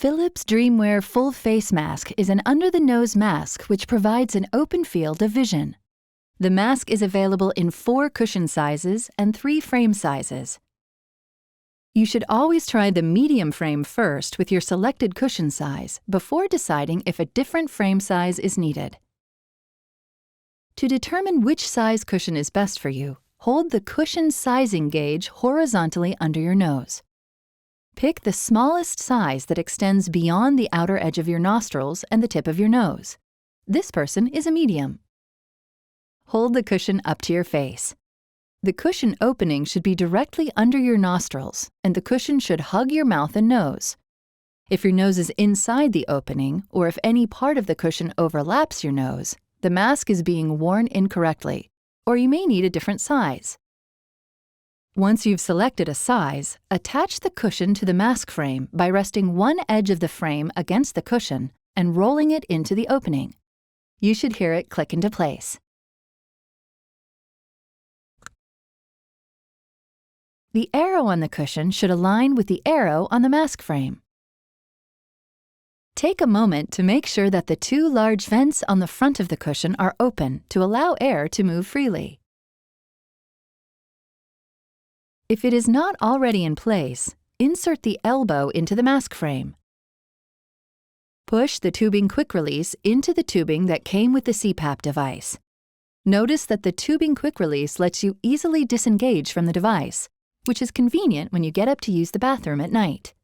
Philips DreamWear Full Face Mask is an under-the-nose mask which provides an open field of vision. The mask is available in 4 cushion sizes and 3 frame sizes. You should always try the medium frame first with your selected cushion size before deciding if a different frame size is needed. To determine which size cushion is best for you, hold the cushion sizing gauge horizontally under your nose. Pick the smallest size that extends beyond the outer edge of your nostrils and the tip of your nose. This person is a medium. Hold the cushion up to your face. The cushion opening should be directly under your nostrils, and the cushion should hug your mouth and nose. If your nose is inside the opening, or if any part of the cushion overlaps your nose, the mask is being worn incorrectly, or you may need a different size. Once you've selected a size, attach the cushion to the mask frame by resting one edge of the frame against the cushion and rolling it into the opening. You should hear it click into place. The arrow on the cushion should align with the arrow on the mask frame. Take a moment to make sure that the 2 large vents on the front of the cushion are open to allow air to move freely. If it is not already in place, insert the elbow into the mask frame. Push the tubing quick release into the tubing that came with the CPAP device. Notice that the tubing quick release lets you easily disengage from the device, which is convenient when you get up to use the bathroom at night.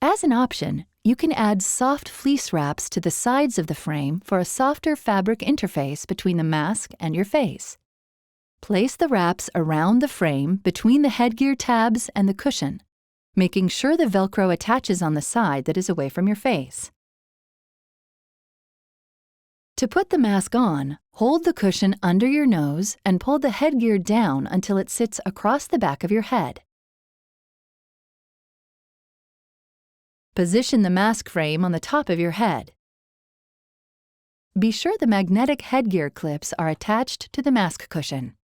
As an option, you can add soft fleece wraps to the sides of the frame for a softer fabric interface between the mask and your face. Place the wraps around the frame between the headgear tabs and the cushion, making sure the Velcro attaches on the side that is away from your face. To put the mask on, hold the cushion under your nose and pull the headgear down until it sits across the back of your head. Position the mask frame on the top of your head. Be sure the magnetic headgear clips are attached to the mask cushion.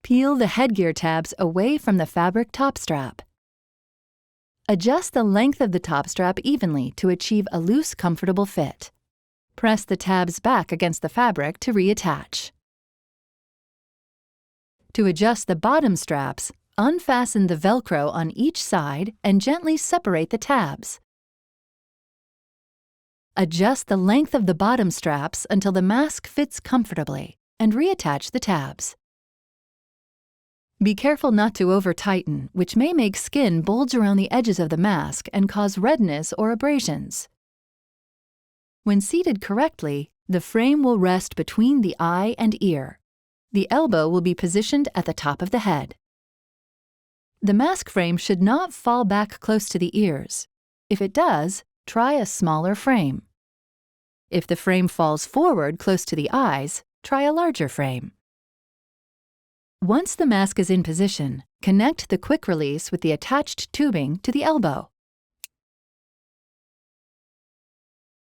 Peel the headgear tabs away from the fabric top strap. Adjust the length of the top strap evenly to achieve a loose, comfortable fit. Press the tabs back against the fabric to reattach. To adjust the bottom straps, unfasten the Velcro on each side and gently separate the tabs. Adjust the length of the bottom straps until the mask fits comfortably and reattach the tabs. Be careful not to over-tighten, which may make skin bulge around the edges of the mask and cause redness or abrasions. When seated correctly, the frame will rest between the eye and ear. The elbow will be positioned at the top of the head. The mask frame should not fall back close to the ears. If it does, try a smaller frame. If the frame falls forward close to the eyes, try a larger frame. Once the mask is in position, connect the quick release with the attached tubing to the elbow.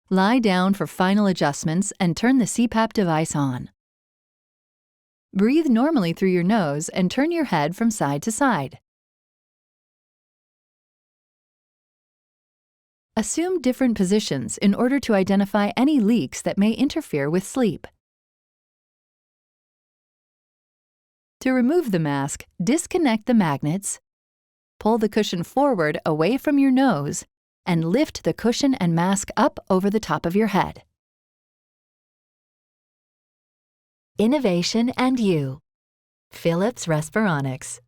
Lie down for final adjustments and turn the CPAP device on. Breathe normally through your nose and turn your head from side to side. Assume different positions in order to identify any leaks that may interfere with sleep. To remove the mask, disconnect the magnets, pull the cushion forward away from your nose, and lift the cushion and mask up over the top of your head. Innovation and you. Philips Respironics.